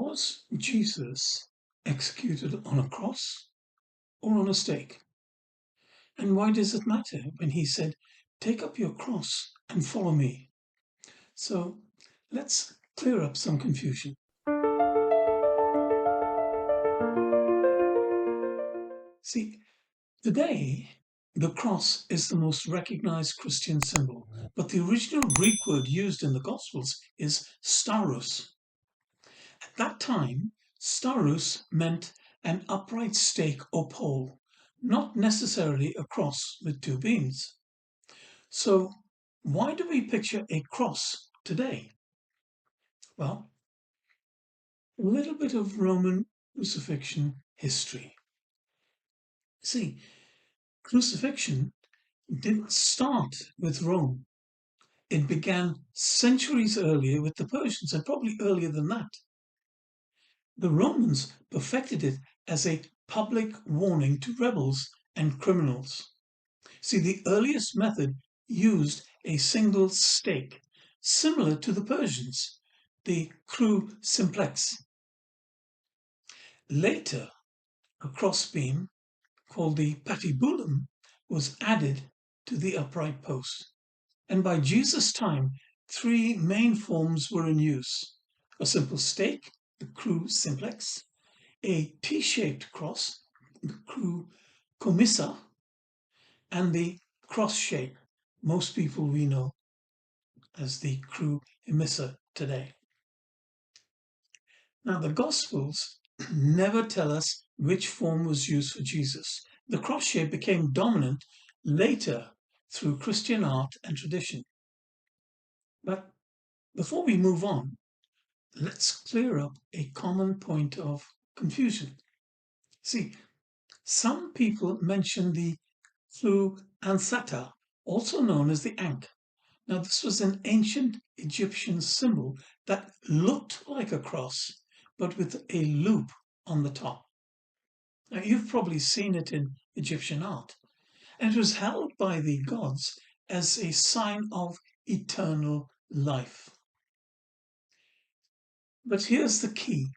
Was Jesus executed on a cross or on a stake? And why does it matter when he said, "Take up your cross and follow me"? So let's clear up some confusion. See, today the cross is the most recognized Christian symbol, but the original Greek word used in the Gospels is stauros. At that time, stauros meant an upright stake or pole, not necessarily a cross with two beams. So why do we picture a cross today? Well, a little bit of Roman crucifixion history. See, crucifixion didn't start with Rome. It began centuries earlier with the Persians, and probably earlier than that. The Romans perfected it as a public warning to rebels and criminals. See, the earliest method used a single stake, similar to the Persians, the simplex. Later, a crossbeam called the patibulum was added to the upright post. And by Jesus' time, three main forms were in use: a simple stake, the simplex, a T-shaped cross, the commissa, and the cross shape, most people we know as the immissa today. Now, the Gospels never tell us which form was used for Jesus. The cross shape became dominant later through Christian art and tradition. But before we move on, let's clear up a common point of confusion. See, some people mention the ansata, also known as the ankh. Now, this was an ancient Egyptian symbol that looked like a cross, but with a loop on the top. Now, you've probably seen it in Egyptian art, and it was held by the gods as a sign of eternal life. But here's the key.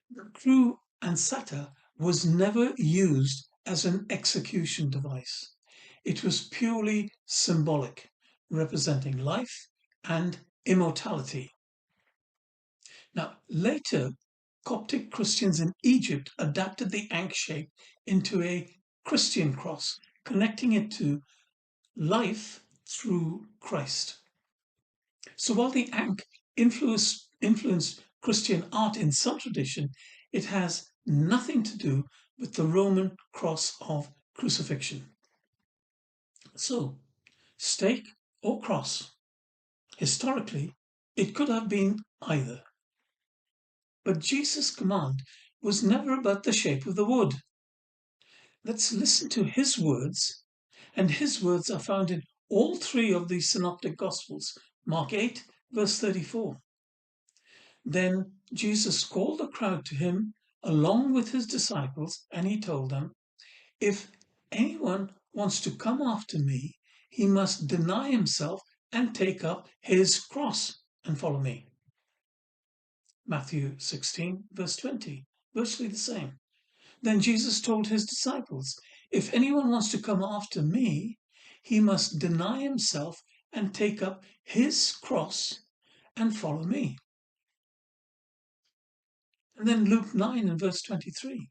The ansata was never used as an execution device. It was purely symbolic, representing life and immortality. Now, later, Coptic Christians in Egypt adapted the ankh shape into a Christian cross, connecting it to life through Christ. So while the ankh influenced Christian art in some tradition, it has nothing to do with the Roman cross of crucifixion. So, stake or cross? Historically, it could have been either. But Jesus' command was never about the shape of the wood. Let's listen to his words, and his words are found in all three of the synoptic gospels. Mark 8, verse 34. Then Jesus called the crowd to him along with his disciples, and he told them, "If anyone wants to come after me, he must deny himself and take up his cross and follow me." Matthew 16, verse 20, virtually the same. Then Jesus told his disciples, "If anyone wants to come after me, he must deny himself and take up his cross and follow me." And then Luke 9 and verse 23.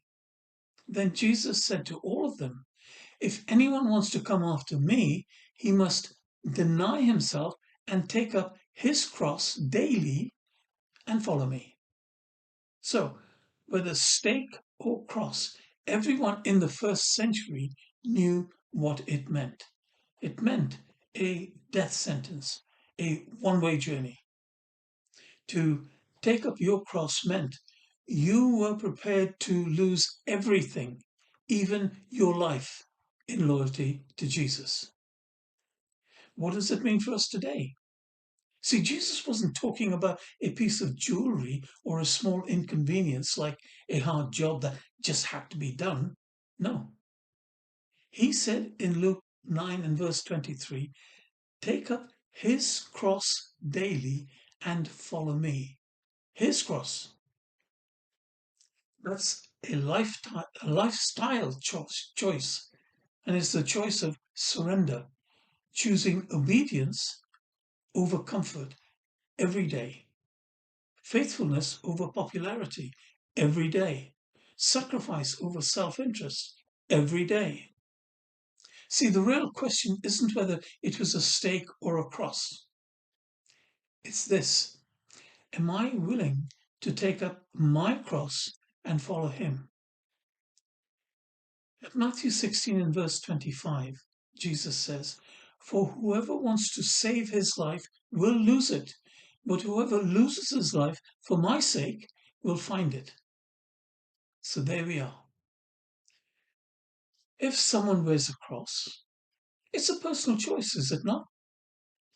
Then Jesus said to all of them, "If anyone wants to come after me, he must deny himself and take up his cross daily and follow me." So, whether stake or cross, everyone in the first century knew what it meant. It meant a death sentence, a one-way journey. To take up your cross meant you were prepared to lose everything, even your life, in loyalty to Jesus. What does it mean for us today? See, Jesus wasn't talking about a piece of jewelry or a small inconvenience like a hard job that just had to be done. No. He said in Luke 9 and verse 23, "Take up his cross daily and follow me." his cross. That's a lifestyle choice, and it's the choice of surrender, choosing obedience over comfort every day, faithfulness over popularity every day, sacrifice over self-interest every day. See, the real question isn't whether it was a stake or a cross. It's this: am I willing to take up my cross and follow him? At Matthew 16 and verse 25, Jesus says, "For whoever wants to save his life will lose it, but whoever loses his life for my sake will find it." So there we are. If someone wears a cross, it's a personal choice, is it not?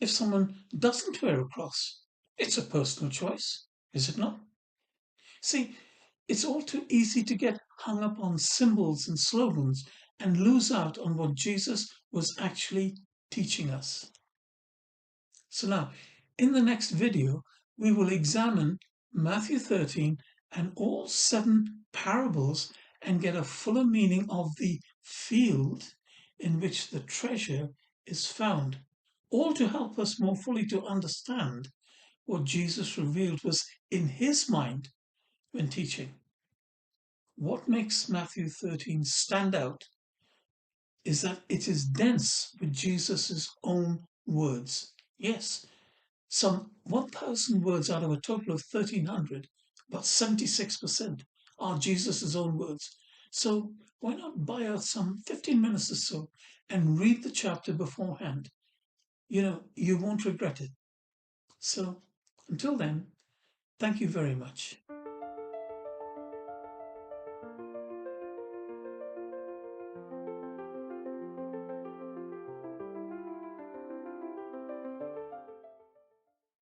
If someone doesn't wear a cross, it's a personal choice, is it not? See, it's all too easy to get hung up on symbols and slogans and lose out on what Jesus was actually teaching us. So now, in the next video, we will examine Matthew 13 and all 7 parables and get a fuller meaning of the field in which the treasure is found, all to help us more fully to understand what Jesus revealed was in his mind when teaching. What makes Matthew 13 stand out is that it is dense with Jesus' own words. Yes, some 1,000 words out of a total of 1,300, about 76% are Jesus' own words. So why not buy out some 15 minutes or so and read the chapter beforehand? You won't regret it. So until then, thank you very much.